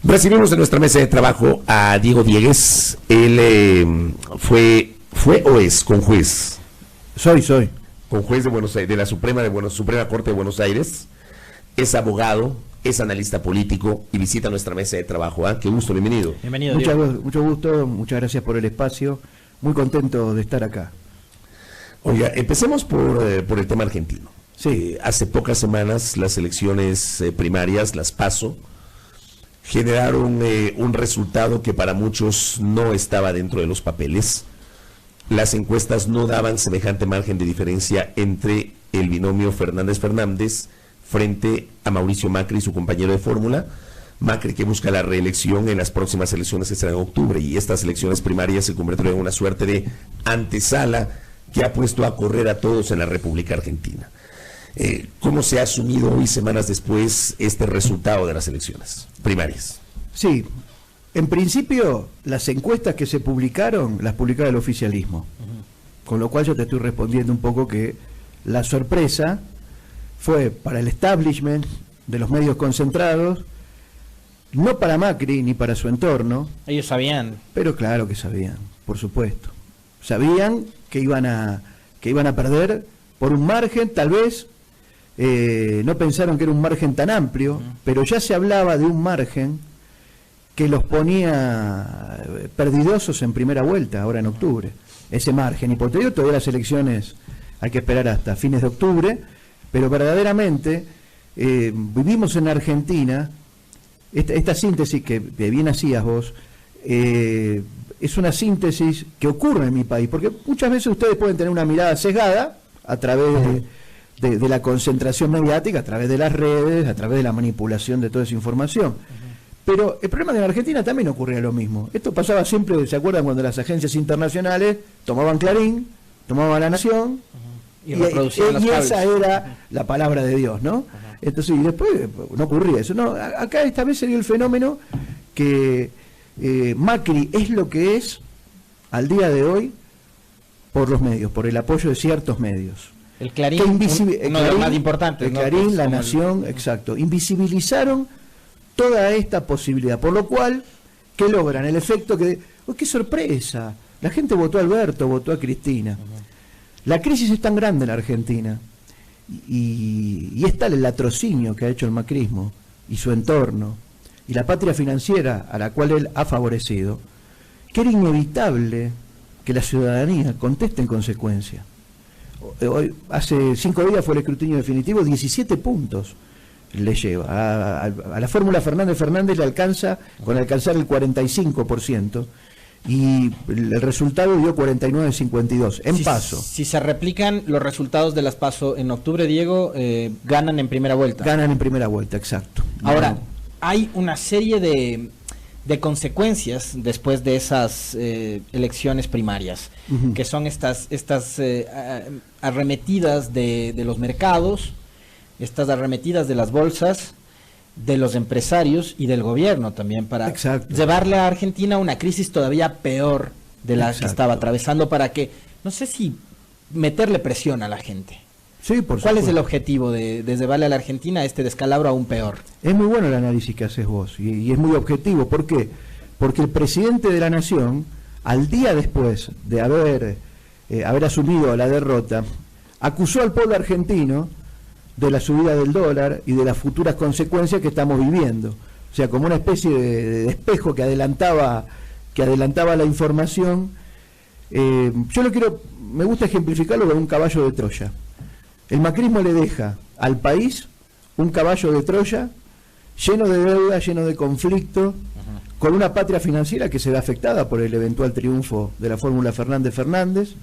Recibimos en nuestra mesa de trabajo a Diego Diegues. Él fue o es conjuez. Soy. Conjuez de Buenos Aires, de la Suprema Corte de Buenos Aires. Es abogado, es analista político y visita nuestra mesa de trabajo. Qué gusto, bienvenido. Bienvenido. Mucho gusto, muchas gracias por el espacio. Muy contento de estar acá. Oiga, empecemos por el tema argentino. Sí. Hace pocas semanas las elecciones primarias, las PASO, generaron un resultado que para muchos no estaba dentro de los papeles. Las encuestas no daban semejante margen de diferencia entre el binomio Fernández-Fernández frente a Mauricio Macri y su compañero de fórmula. Macri, que busca la reelección en las próximas elecciones que serán en octubre, y estas elecciones primarias se convirtieron en una suerte de antesala que ha puesto a correr a todos en la República Argentina. ¿Cómo se ha asumido hoy, semanas después, este resultado de las elecciones primarias? Sí, en principio las encuestas que se publicaron, las publicaba el oficialismo, con lo cual yo te estoy respondiendo un poco que la sorpresa fue para el establishment de los medios concentrados, no para Macri ni para su entorno. Ellos sabían. Pero claro que sabían, por supuesto. Sabían que iban a perder por un margen, tal vez no pensaron que era un margen tan amplio, pero ya se hablaba de un margen que los ponía perdidosos en primera vuelta, ahora en octubre. Ese margen, y por ello todavía las elecciones hay que esperar hasta fines de octubre, pero verdaderamente vivimos en Argentina, esta síntesis que bien hacías vos, es una síntesis que ocurre en mi país, porque muchas veces ustedes pueden tener una mirada sesgada a través de la concentración mediática, a través de las redes, a través de la manipulación de toda esa información. Pero el problema es que en Argentina también ocurría lo mismo. Esto pasaba siempre, ¿se acuerdan cuando las agencias internacionales tomaban Clarín, tomaban La Nación, y esa era la palabra de Dios, ¿no? Entonces, y después no ocurría eso. No, acá esta vez se dio el fenómeno que Macri es lo que es al día de hoy por los medios, por el apoyo de ciertos medios. El Clarín, uno de los más importantes. El Clarín, pues, La Nación, exacto. Invisibilizaron toda esta posibilidad, por lo cual, ¿qué logran? El efecto que, ¡oh, qué sorpresa! La gente votó a Alberto, votó a Cristina. La crisis es tan grande en Argentina, y es tal el latrocinio que ha hecho el macrismo y su entorno, y la patria financiera a la cual él ha favorecido, que era inevitable que la ciudadanía conteste en consecuencia. Hoy, hace 5 días fue el escrutinio definitivo, 17 puntos le lleva. A la fórmula Fernández-Fernández le alcanza con alcanzar el 45%, y el resultado dio 49-52 en PASO. Si se replican los resultados de las PASO en octubre, Diego, ganan en primera vuelta. Ganan en primera vuelta, exacto. Ahora, hay una serie de consecuencias después de esas elecciones primarias, que son estas arremetidas de los mercados, estas arremetidas de las bolsas, de los empresarios y del gobierno también, para llevarle a Argentina una crisis todavía peor de la que estaba atravesando, para que, no sé si meterle presión a la gente. Sí, por ¿Cuál supuesto. es el objetivo de llevarle a la Argentina este descalabro aún peor? Es muy bueno el análisis que haces vos, y es muy objetivo. ¿Por qué? Porque el presidente de la Nación, al día después de haber asumido la derrota, acusó al pueblo argentino de la subida del dólar y de las futuras consecuencias que estamos viviendo. O sea, como una especie de espejo que adelantaba la información. Me gusta ejemplificarlo con un caballo de Troya. El macrismo le deja al país un caballo de Troya lleno de deuda, lleno de conflicto, con una patria financiera que se ve afectada por el eventual triunfo de la fórmula Fernández-Fernández,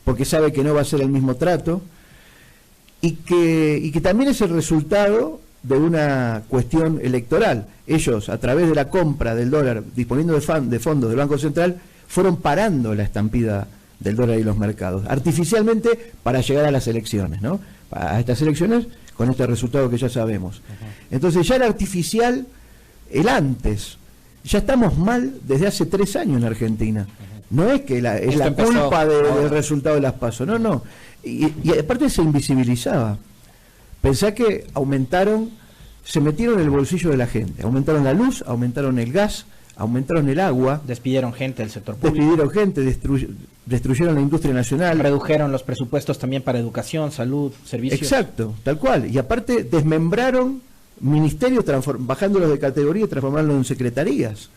porque sabe que no va a ser el mismo trato, y que también es el resultado de una cuestión electoral. Ellos, a través de la compra del dólar, disponiendo de fondos del Banco Central, fueron parando la estampida del dólar y los mercados, artificialmente, para llegar a las elecciones, ¿no? A estas elecciones con este resultado que ya sabemos. Entonces ya era artificial el antes. Ya estamos mal desde hace 3 años en Argentina. No es que es la culpa del resultado de las PASO, no. Y aparte se invisibilizaba. Pensá que aumentaron se metieron en el bolsillo de la gente. Aumentaron la luz, aumentaron el gas, aumentaron el agua. Despidieron gente del sector público. Despidieron gente, destruyeron la industria nacional. Redujeron los presupuestos también para educación, salud, servicios. Exacto, tal cual. Y aparte desmembraron ministerios, bajándolos de categoría y transformándolos en secretarías.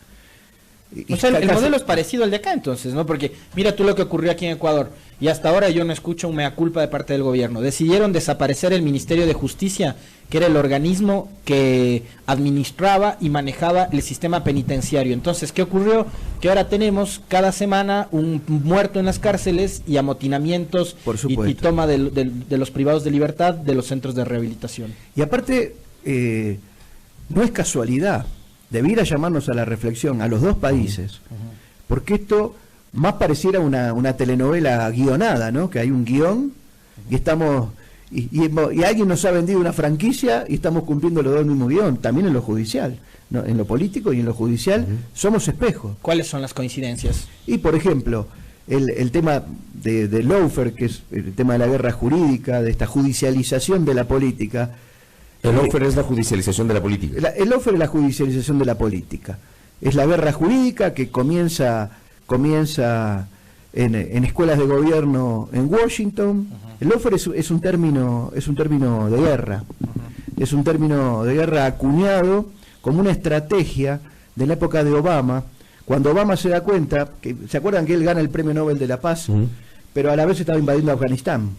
O sea, el modelo es parecido al de acá entonces, ¿no? Porque mira tú lo que ocurrió aquí en Ecuador, y hasta ahora yo no escucho un mea culpa de parte del gobierno. Decidieron desaparecer el Ministerio de Justicia, que era el organismo que administraba y manejaba el sistema penitenciario. Entonces, ¿qué ocurrió? Que ahora tenemos cada semana un muerto en las cárceles y amotinamientos y toma de los privados de libertad de los centros de rehabilitación. Y aparte, no es casualidad. Debiera llamarnos a la reflexión a los dos países, porque esto más pareciera una telenovela guionada, ¿no? Que hay un guión y estamos y alguien nos ha vendido una franquicia y estamos cumpliendo los dos el mismo guión, también en lo judicial, ¿no? En lo político y en lo judicial somos espejos. ¿Cuáles son las coincidencias? Y por ejemplo, el tema de lawfare, que es el tema de la guerra jurídica, de esta judicialización de la política. El lawfare es la judicialización de la política. El lawfare es la judicialización de la política. Es la guerra jurídica que comienza en escuelas de gobierno en Washington. El lawfare es un término de guerra. Es un término de guerra acuñado como una estrategia de la época de Obama, cuando Obama se da cuenta, ¿se acuerdan que él gana el Premio Nobel de la Paz? Pero a la vez estaba invadiendo Afganistán.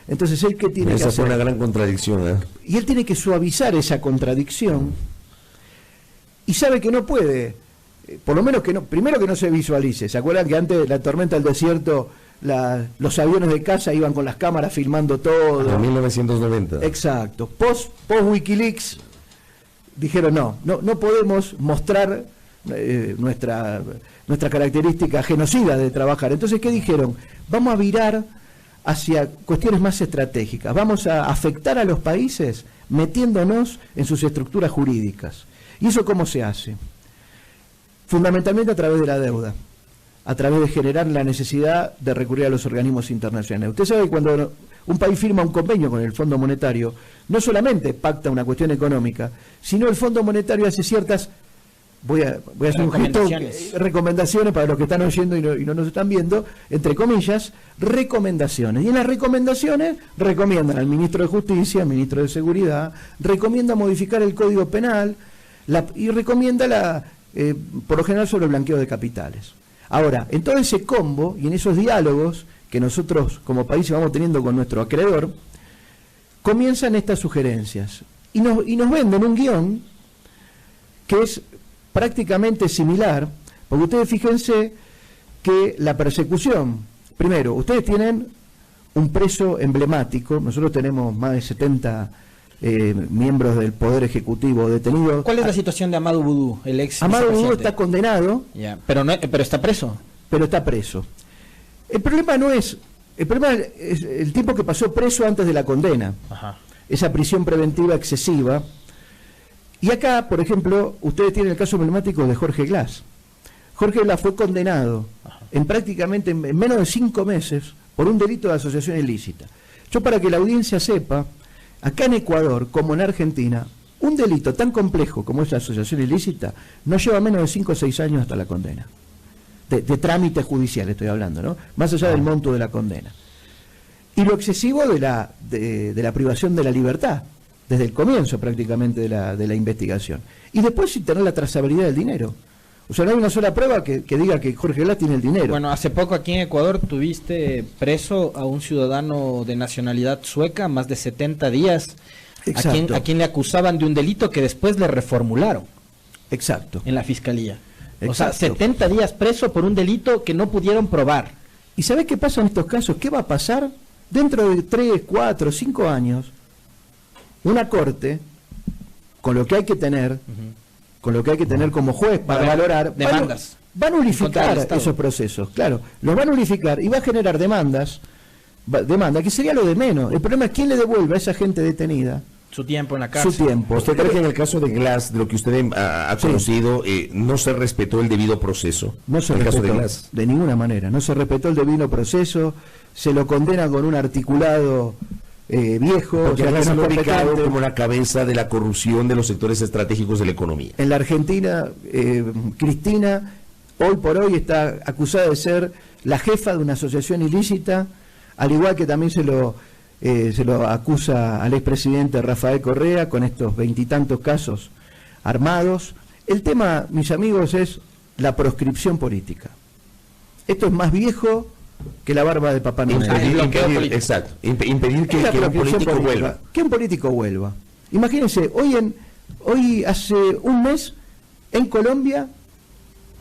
Entonces, ¿él qué tiene que hacer? Esa fue una gran contradicción, ¿eh? Y él tiene que suavizar esa contradicción y sabe que no puede, por lo menos que no, primero que no se visualice. ¿Se acuerdan que antes de la tormenta del desierto los aviones de caza iban con las cámaras filmando todo? En 1990. Exacto. Post Wikileaks dijeron no podemos mostrar nuestra característica genocida de trabajar. Entonces, ¿qué dijeron? Vamos a virar hacia cuestiones más estratégicas. Vamos a afectar a los países metiéndonos en sus estructuras jurídicas. ¿Y eso cómo se hace? Fundamentalmente a través de la deuda, a través de generar la necesidad de recurrir a los organismos internacionales. Usted sabe que cuando un país firma un convenio con el Fondo Monetario, no solamente pacta una cuestión económica, sino el Fondo Monetario hace ciertas, voy a hacer un gesto, recomendaciones para los que están oyendo y no nos están viendo, entre comillas, recomendaciones. Y en las recomendaciones recomiendan al ministro de Justicia, al ministro de Seguridad, recomienda modificar el Código Penal y recomienda por lo general sobre el blanqueo de capitales. Ahora, en todo ese combo y en esos diálogos que nosotros como país vamos teniendo con nuestro acreedor, comienzan estas sugerencias y nos venden un guión que es prácticamente similar, porque ustedes fíjense que la persecución, primero, ustedes tienen un preso emblemático, nosotros tenemos más de 70 miembros del Poder Ejecutivo detenidos. ¿Cuál es la situación de Amadou Boudou, el ex Amadou Boudou está condenado, pero está preso. Pero está preso. El problema es el tiempo que pasó preso antes de la condena. Ajá. Esa prisión preventiva excesiva. Y acá, por ejemplo, ustedes tienen el caso emblemático de Jorge Glass. Jorge Glass fue condenado en prácticamente en menos de 5 meses por un delito de asociación ilícita. Yo, para que la audiencia sepa, acá en Ecuador, como en Argentina, un delito tan complejo como es la asociación ilícita no lleva menos de 5 o 6 años hasta la condena. De trámite judicial estoy hablando, ¿no? Más allá del monto de la condena. Y lo excesivo de la privación de la libertad, desde el comienzo prácticamente de la investigación. Y después sin tener la trazabilidad del dinero. O sea, no hay una sola prueba que diga que Jorge Glass tiene el dinero. Bueno, hace poco aquí en Ecuador tuviste preso a un ciudadano de nacionalidad sueca, más de 70 días, a quien le acusaban de un delito que después le reformularon. Exacto. En la fiscalía. O sea, 70 días preso por un delito que no pudieron probar. ¿Y sabés qué pasa en estos casos? ¿Qué va a pasar? Dentro de 3, 4, 5 años, una corte, con lo que hay que tener, como juez para valorar, demandas. Va a nulificar esos procesos, claro, los va a nulificar y va a generar demanda, que sería lo de menos. El problema es quién le devuelve a esa gente detenida su tiempo en la cárcel. Su tiempo. ¿Usted cree que en el caso de Glass, de lo que usted ha conocido, no se respetó el debido proceso? No se respetó de ninguna manera. No se respetó el debido proceso. Se lo condena con un articulado viejo, porque que se no lo es ubicado competente. como la cabeza de la corrupción de los sectores estratégicos de la economía. En la Argentina, Cristina, hoy por hoy está acusada de ser la jefa de una asociación ilícita, al igual que también se lo acusa al expresidente Rafael Correa con estos 20 y tantos casos armados. El tema, mis amigos, es la proscripción política. Esto es más viejo que la barba de Papá Noel. Impedir que un político vuelva. Que un político vuelva. Imagínense, hoy hace un mes, en Colombia,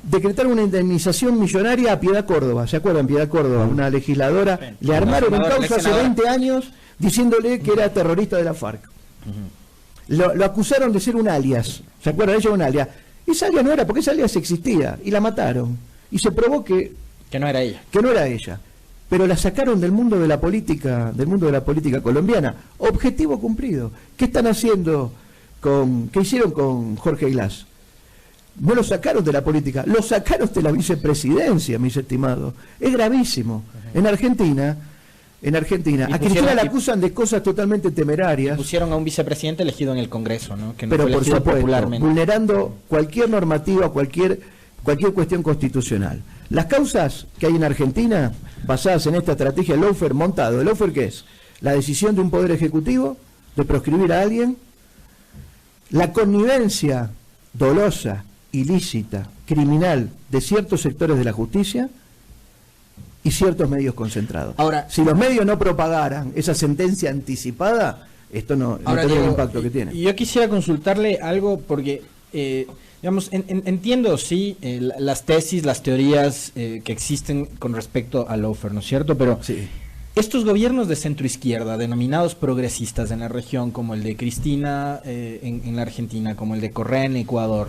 decretaron una indemnización millonaria a Piedad Córdoba. ¿Se acuerdan? Piedad Córdoba, una legisladora, le armaron un causa hace 20 años diciéndole que era terrorista de la FARC. Lo acusaron de ser un alias. ¿Se acuerdan? Ella era un alias. Esa alias no era, porque esa alias existía, y la mataron. Y se probó que no era ella. Que no era ella. Pero la sacaron del mundo de la política colombiana. Objetivo cumplido. ¿Qué están haciendo qué hicieron con Jorge Glass? No lo sacaron de la política, lo sacaron de la vicepresidencia, mis estimados. Es gravísimo. En Argentina, a Cristina la acusan de cosas totalmente temerarias. Pusieron a un vicepresidente elegido en el Congreso, ¿no? Que no pero fue por supuesto, popularmente, vulnerando cualquier normativa, cualquier cuestión constitucional. Las causas que hay en Argentina, basadas en esta estrategia del lawfare montado. ¿El lawfare qué es? La decisión de un poder ejecutivo de proscribir a alguien, la connivencia dolosa, ilícita, criminal de ciertos sectores de la justicia y ciertos medios concentrados. Ahora, si los medios no propagaran esa sentencia anticipada, esto no tendría el impacto que tiene. Yo quisiera consultarle algo porque, digamos, entiendo, sí, las tesis, las teorías que existen con respecto al lawfare, ¿no es cierto? Pero sí. Estos gobiernos de centroizquierda, denominados progresistas en la región, como el de Cristina en la Argentina, como el de Correa en Ecuador,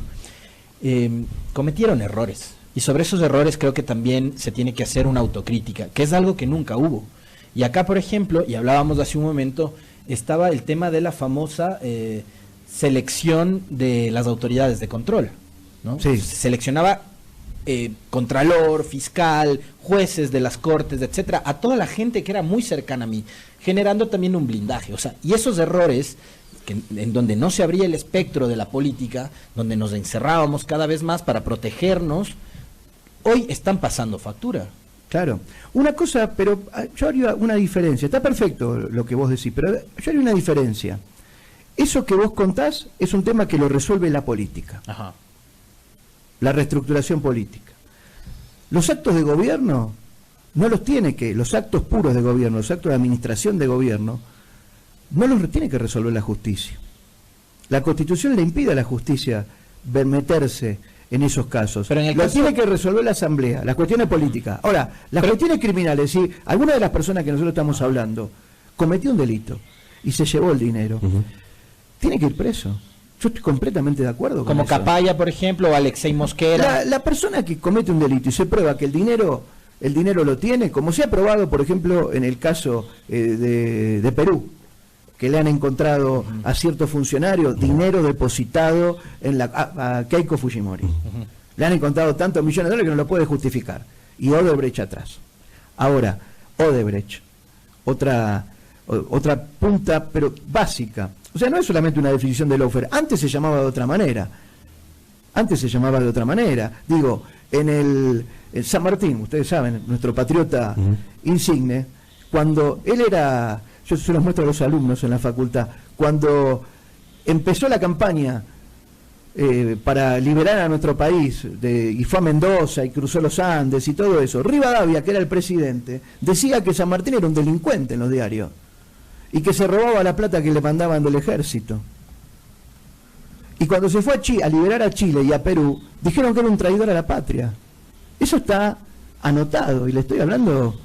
cometieron errores. Y sobre esos errores creo que también se tiene que hacer una autocrítica, que es algo que nunca hubo. Y acá, por ejemplo, y hablábamos hace un momento, estaba el tema de la famosa selección de las autoridades de control, ¿no? Sí. Se seleccionaba contralor, fiscal, jueces de las cortes, etcétera, a toda la gente que era muy cercana a mí, generando también un blindaje. O sea, y esos errores en donde no se abría el espectro de la política, donde nos encerrábamos cada vez más para protegernos, hoy están pasando factura. Claro. Una cosa, pero yo haría una diferencia. Está perfecto lo que vos decís, pero yo haría una diferencia. Eso que vos contás es un tema que lo resuelve la política. Ajá. La reestructuración política. Los actos de gobierno no los tiene que, los actos puros de gobierno, los actos de administración de gobierno, no los tiene que resolver la justicia. La Constitución le impide a la justicia meterse en esos casos. Pero lo tiene que resolver la Asamblea, las cuestiones políticas. Ahora, las cuestiones criminales, si alguna de las personas que nosotros estamos hablando cometió un delito y se llevó el dinero, tiene que ir preso. Yo estoy completamente de acuerdo con como eso. Capaya, por ejemplo, o Alexei Mosquera. La persona que comete un delito y se prueba que el dinero lo tiene, como se ha probado, por ejemplo, en el caso de Perú, que le han encontrado a ciertos funcionarios dinero depositado en a Keiko Fujimori. Le han encontrado tantos millones de dólares que no lo puede justificar. Y Odebrecht atrás. Ahora, Odebrecht, otra punta, pero básica. O sea, no es solamente una definición de lawfare. Antes se llamaba de otra manera. Digo, en San Martín, ustedes saben, nuestro patriota insigne, cuando él era, yo se los muestro a los alumnos en la facultad, cuando empezó la campaña para liberar a nuestro país, y fue a Mendoza y cruzó los Andes y todo eso, Rivadavia, que era el presidente, decía que San Martín era un delincuente en los diarios y que se robaba la plata que le mandaban del ejército. Y cuando se fue a liberar a Chile y a Perú, dijeron que era un traidor a la patria. Eso está anotado, y le estoy hablando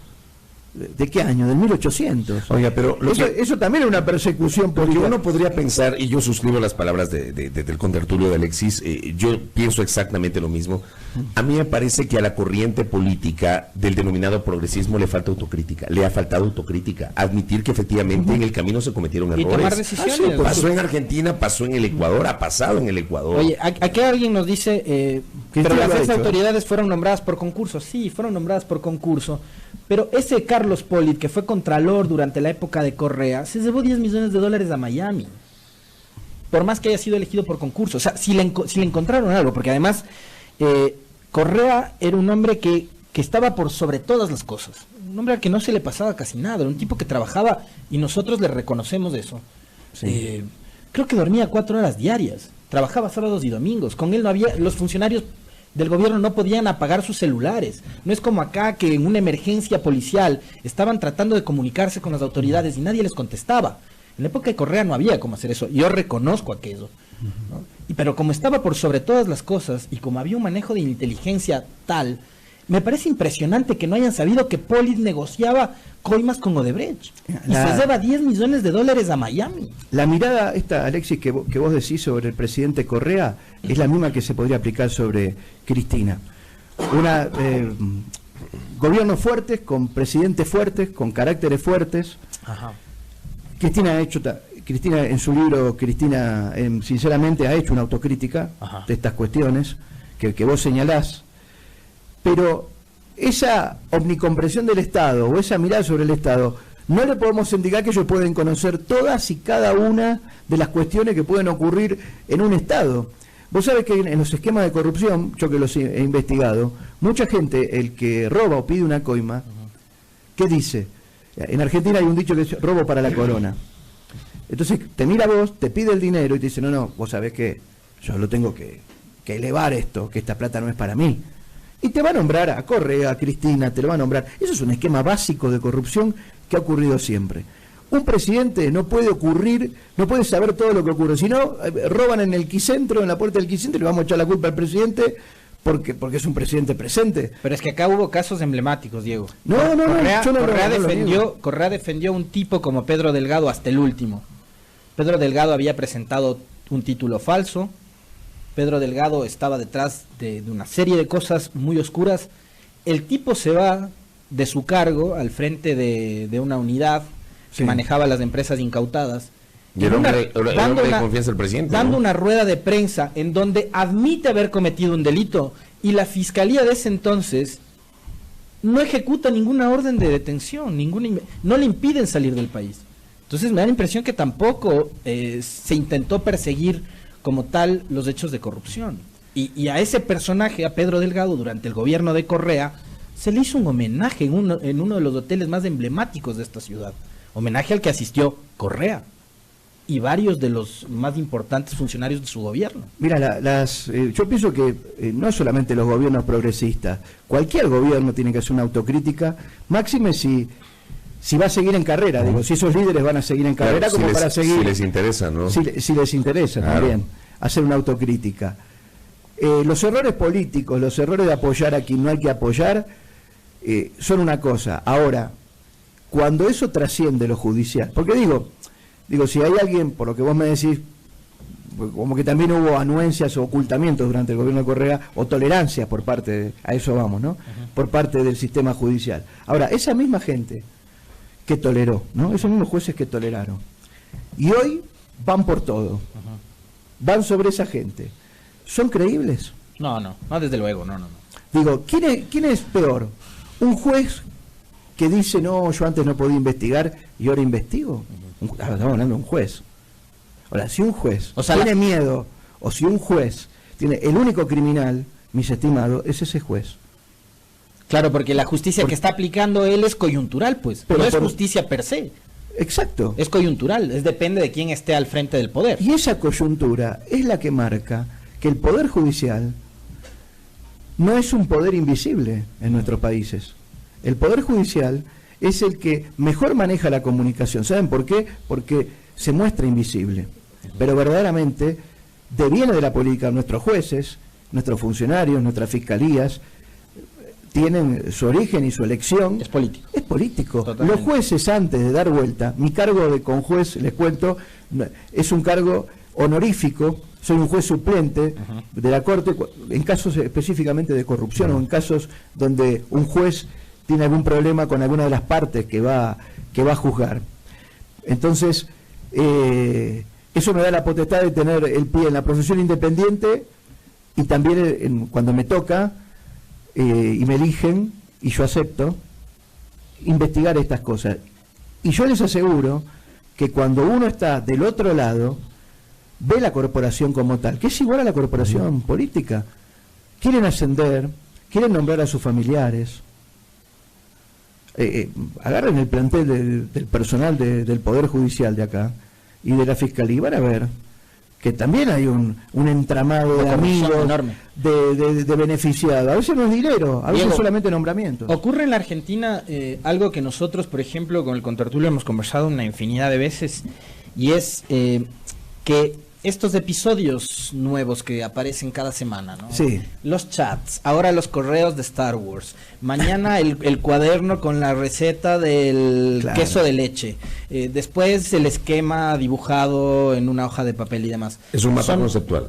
¿de qué año? Del 1800. Oiga, pero eso también es una persecución política. Porque uno podría pensar, y yo suscribo las palabras del contertulio de Alexis, yo pienso exactamente lo mismo. A mí me parece que a la corriente política del denominado progresismo le falta autocrítica, le ha faltado autocrítica, admitir que efectivamente en el camino se cometieron errores. Y tomar decisiones. Pasó en Argentina, pasó en el Ecuador, ha pasado en el Ecuador. Oye, aquí alguien nos dice Pero las ex autoridades fueron nombradas por concurso, sí, fueron nombradas por concurso, pero ese Carlos Polit, que fue contralor durante la época de Correa, se llevó $10 millones a Miami, por más que haya sido elegido por concurso. O sea, si le encontraron algo, porque además Correa era un hombre que estaba por sobre todas las cosas, un hombre al que no se le pasaba casi nada, era un tipo que trabajaba, y nosotros le reconocemos eso. Sí. Creo que dormía 4 horas diarias, trabajaba sábados y domingos, con él no había, los funcionarios del gobierno no podían apagar sus celulares, no es como acá que en una emergencia policial estaban tratando de comunicarse con las autoridades y nadie les contestaba. En la época de Correa no había cómo hacer eso, yo reconozco aquello, ¿no? Pero como estaba por sobre todas las cosas y como había un manejo de inteligencia tal, me parece impresionante que no hayan sabido que Polit negociaba coimas con Odebrecht y se lleva $10 millones a Miami. La mirada esta, Alexis, que vos decís sobre el presidente Correa es la misma que se podría aplicar sobre Cristina. Gobiernos fuertes, con presidentes fuertes, con caracteres fuertes. Ajá. Cristina en su libro, sinceramente ha hecho una autocrítica de estas cuestiones que vos señalás. Pero esa omnicomprensión del Estado o esa mirada sobre el Estado, no le podemos indicar que ellos pueden conocer todas y cada una de las cuestiones que pueden ocurrir en un Estado. Vos sabés que en los esquemas de corrupción, yo que los he investigado, mucha gente, el que roba o pide una coima, ¿qué dice? En Argentina hay un dicho que es robo para la corona. Entonces te mira a vos, te pide el dinero y te dice, no, vos sabés que yo lo tengo que elevar esto, que esta plata no es para mí. Y te va a nombrar a Correa, a Cristina, te lo va a nombrar. Eso es un esquema básico de corrupción que ha ocurrido siempre. Un presidente no puede saber todo lo que ocurre. Si no, roban en el Quicentro, en la puerta del Quicentro, y le vamos a echar la culpa al presidente porque es un presidente presente. Pero es que acá hubo casos emblemáticos, Diego. Correa defendió a un tipo como Pedro Delgado hasta el último. Pedro Delgado había presentado un título falso. Pedro Delgado estaba detrás de una serie de cosas muy oscuras. El tipo se va de su cargo al frente de una unidad que manejaba las empresas incautadas. Y el hombre de confianza del presidente. Dando una rueda de prensa en donde admite haber cometido un delito y la fiscalía de ese entonces no ejecuta ninguna orden de detención, no le impiden salir del país. Entonces me da la impresión que tampoco se intentó perseguir como tal los hechos de corrupción. Y a ese personaje, a Pedro Delgado, durante el gobierno de Correa, se le hizo un homenaje en uno de los hoteles más emblemáticos de esta ciudad. Homenaje al que asistió Correa y varios de los más importantes funcionarios de su gobierno. Mira, yo pienso que no solamente los gobiernos progresistas, cualquier gobierno tiene que hacer una autocrítica, máxime si va a seguir en carrera, digo, si esos líderes van a seguir en carrera, claro, para seguir. Si les interesa, ¿no? Si les interesa, claro, también hacer una autocrítica. Los errores políticos, los errores de apoyar a quien no hay que apoyar, son una cosa. Ahora, cuando eso trasciende lo judicial, porque digo, si hay alguien, por lo que vos me decís, como que también hubo anuencias o ocultamientos durante el gobierno de Correa, o tolerancias por parte, a eso vamos, ¿no? Por parte del sistema judicial. Ahora, esa misma gente que toleró, ¿no? Esos mismos jueces que toleraron, y hoy van por todo, van sobre esa gente, ¿son creíbles? No, desde luego, no. Digo, ¿quién es peor? ¿Un juez que dice, no, yo antes no podía investigar y ahora investigo? Estamos hablando de un juez. Ahora, si un juez tiene miedo, o si un juez tiene el único criminal, mis estimados, es ese juez. Claro, porque la justicia que está aplicando él es coyuntural, pues. Pero no es justicia per se. Exacto. Es coyuntural, depende de quién esté al frente del poder. Y esa coyuntura es la que marca que el poder judicial no es un poder invisible en nuestros países. El poder judicial es el que mejor maneja la comunicación. ¿Saben por qué? Porque se muestra invisible. Pero verdaderamente deviene de la política. Nuestros jueces, nuestros funcionarios, nuestras fiscalías tienen su origen y su elección. Es político. Es político. Totalmente. Los jueces, antes de dar vuelta, mi cargo de conjuez, les cuento, es un cargo honorífico. Soy un juez suplente de la Corte en casos específicamente de corrupción o en casos donde un juez tiene algún problema con alguna de las partes que va a juzgar. Entonces, eso me da la potestad de tener el pie en la profesión independiente y también cuando me toca y me eligen y yo acepto investigar estas cosas. Y yo les aseguro que cuando uno está del otro lado, ve la corporación como tal, que es igual a la corporación política. Quieren ascender, quieren nombrar a sus familiares. Agarren el plantel del personal del Poder Judicial de acá y de la Fiscalía y van a ver que también hay un entramado de amigos, enorme, de beneficiados. A veces no es dinero, a veces Diego, solamente nombramiento. Ocurre en la Argentina algo que nosotros, por ejemplo, con el contertulio hemos conversado una infinidad de veces, y es que estos episodios nuevos que aparecen cada semana, ¿no? Sí. Los chats, ahora los correos de Star Wars, mañana el cuaderno con la receta del queso de leche, después el esquema dibujado en una hoja de papel y demás. Es un mapa conceptual.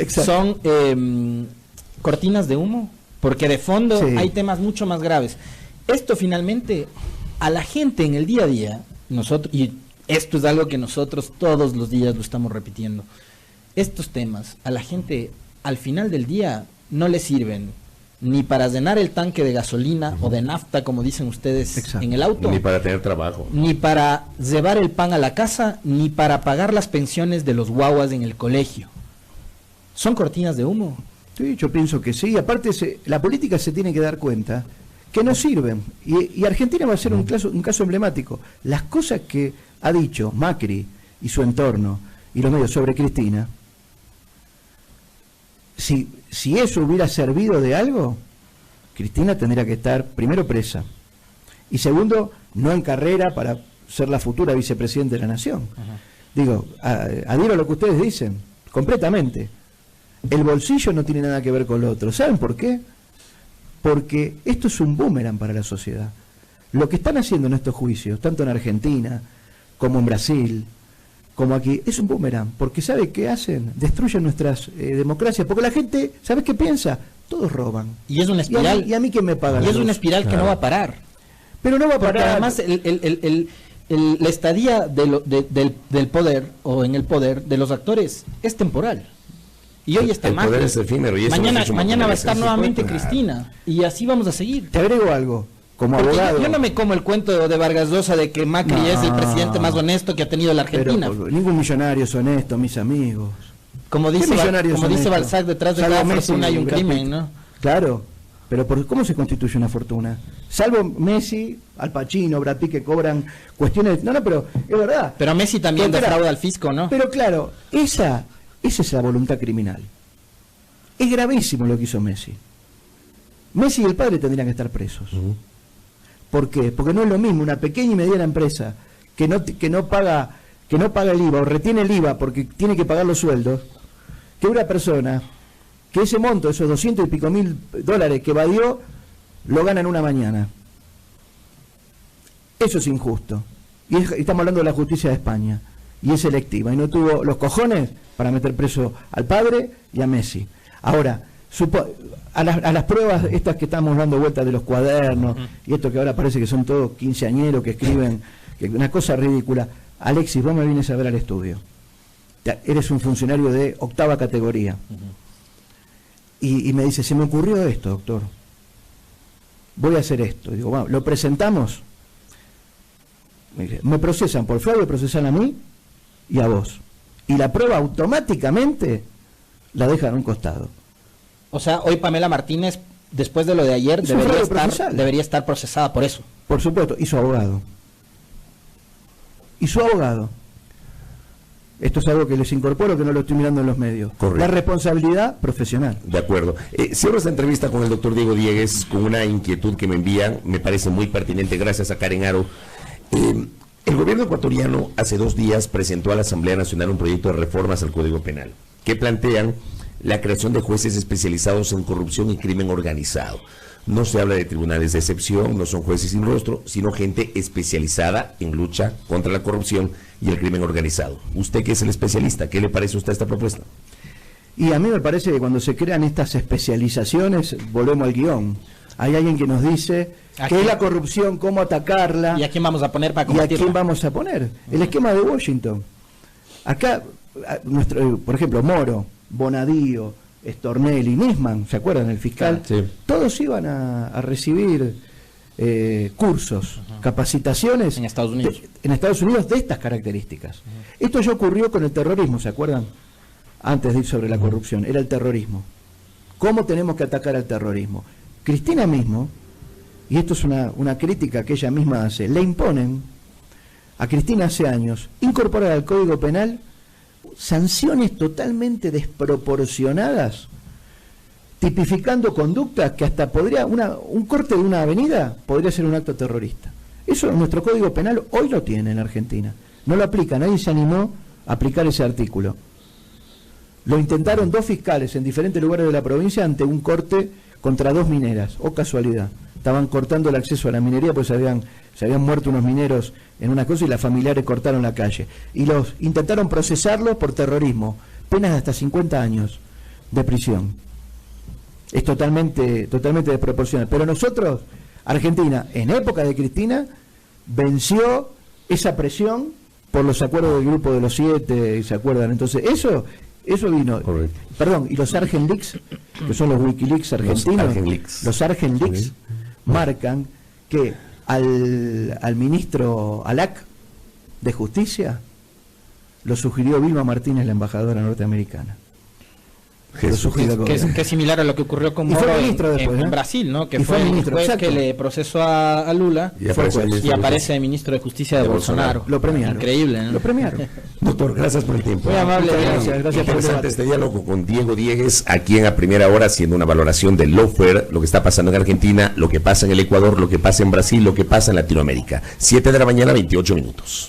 Son cortinas de humo, porque de fondo hay temas mucho más graves. Esto finalmente, a la gente en el día a día, nosotros, y esto es algo que nosotros todos los días lo estamos repitiendo, estos temas a la gente al final del día no le sirven ni para llenar el tanque de gasolina o de nafta, como dicen ustedes, en el auto, ni para tener trabajo, ni para llevar el pan a la casa, ni para pagar las pensiones de los guaguas en el colegio. ¿Son cortinas de humo? Sí, yo pienso que sí. Aparte, la política se tiene que dar cuenta que no sirven. Y Argentina va a ser un caso emblemático. Las cosas que ha dicho Macri y su entorno y los medios sobre Cristina, si eso hubiera servido de algo, Cristina tendría que estar primero presa y segundo no en carrera para ser la futura vicepresidenta de la nación. Digo, adhiero a lo que ustedes dicen completamente. El bolsillo no tiene nada que ver con lo otro. ¿Saben por qué? Porque esto es un boomerang para la sociedad. Lo que están haciendo en estos juicios, tanto en Argentina como en Brasil, como aquí, es un boomerang, porque ¿sabe qué hacen? Destruyen nuestras democracias, porque la gente, ¿sabes qué piensa? Todos roban. Y es una espiral. ¿Y a mí quién me paga? Y es una espiral que no va a parar. Pero no va a parar. Porque además la estadía del poder, o en el poder, de los actores, es temporal. Y hoy está Macri. El poder es efímero. Y mañana va a estar nuevamente Cristina. Y así vamos a seguir. Te agrego algo. Como abogado. Yo no me como el cuento de Vargas Llosa de que Macri es el presidente más honesto que ha tenido la Argentina. Pero, ningún millonario es honesto, mis amigos. Como dice Balzac, detrás de cada fortuna hay un crimen, ¿no? Claro, pero ¿cómo se constituye una fortuna? Salvo Messi, Al Pacino, Brad Pitt, que cobran cuestiones... No, pero es verdad. Pero Messi también defrauda al fisco, ¿no? Pero claro, esa es la voluntad criminal. Es gravísimo lo que hizo Messi. Messi y el padre tendrían que estar presos. ¿Por qué? Porque no es lo mismo una pequeña y mediana empresa que no paga el IVA o retiene el IVA porque tiene que pagar los sueldos, que una persona que ese monto, esos 200 y pico mil dólares que evadió, lo gana en una mañana. Eso es injusto. Y estamos hablando de la justicia de España. Y es selectiva. Y no tuvo los cojones para meter preso al padre y a Messi. Ahora, a las pruebas estas que estamos dando vueltas de los cuadernos, y esto que ahora parece que son todos quinceañeros que escriben, una cosa ridícula. Alexis, vos me vienes a ver al estudio. Eres un funcionario de 8ª categoría. Y me dice, se me ocurrió esto, doctor. Voy a hacer esto. Y digo, bueno, ¿lo presentamos? Me procesan por fraude, procesan a mí y a vos. Y la prueba automáticamente la dejan a un costado. O sea, hoy Pamela Martínez, después de lo de ayer, debería estar procesada por eso. Por supuesto, y su abogado. Esto es algo que les incorporo, que no lo estoy mirando en los medios. Correcto. La responsabilidad profesional. De acuerdo. Cierro esta entrevista con el doctor Diego Diegues con una inquietud que me envían, me parece muy pertinente, gracias a Karen Aro. El gobierno ecuatoriano hace 2 días presentó a la Asamblea Nacional un proyecto de reformas al Código Penal que plantean la creación de jueces especializados en corrupción y crimen organizado. No se habla de tribunales de excepción, no son jueces sin rostro, sino gente especializada en lucha contra la corrupción y el crimen organizado. Usted que es el especialista, ¿qué le parece a usted esta propuesta? Y a mí me parece que cuando se crean estas especializaciones, volvemos al guión. Hay alguien que nos dice qué es la corrupción, cómo atacarla. ¿Y a quién vamos a poner para combatirla? ¿Y a quién vamos a poner? El esquema de Washington. Acá, por ejemplo, Moro, Bonadío, Stornelli, Nisman, ¿se acuerdan? El fiscal. Sí. Todos iban a recibir cursos, capacitaciones en Estados Unidos. En Estados Unidos de estas características. Esto ya ocurrió con el terrorismo, ¿se acuerdan? Antes de ir sobre la corrupción, era el terrorismo. ¿Cómo tenemos que atacar al terrorismo? Cristina mismo, y esto es una crítica que ella misma hace, le imponen a Cristina hace años incorporar al Código Penal sanciones totalmente desproporcionadas, tipificando conductas que hasta podría, un corte de una avenida podría ser un acto terrorista. Eso nuestro Código Penal hoy lo tiene en Argentina. No lo aplica, nadie se animó a aplicar ese artículo. Lo intentaron 2 fiscales en diferentes lugares de la provincia ante un corte contra 2 mineras, o casualidad. Estaban cortando el acceso a la minería porque se habían muerto unos mineros en una cosa y las familiares cortaron la calle. Y los intentaron procesarlos por terrorismo, penas de hasta 50 años de prisión. Es totalmente desproporcional. Pero nosotros, Argentina, en época de Cristina, venció esa presión por los acuerdos del Grupo de los 7, ¿se acuerdan? Entonces, eso vino. Correcto. Perdón, y los Argent Leaks, que son los Wikileaks argentinos, los Argent Leaks sí, marcan que al ministro Alac de Justicia lo sugirió Vilma Martínez, la embajadora norteamericana. Que es similar a lo que ocurrió con Moro en Brasil, ¿no? Que fue el juez que le procesó a Lula y aparece el ministro de Justicia de Bolsonaro. Lo premiaron. Increíble, ¿no? Lo premiaron. Doctor, gracias por el tiempo. Muy amable. Gracias interesante este diálogo con Diego Diegues, aquí en A Primera Hora, haciendo una valoración del lawfare, lo que está pasando en Argentina, lo que pasa en el Ecuador, lo que pasa en Brasil, lo que pasa en Latinoamérica. 7 de la mañana, 28 minutos.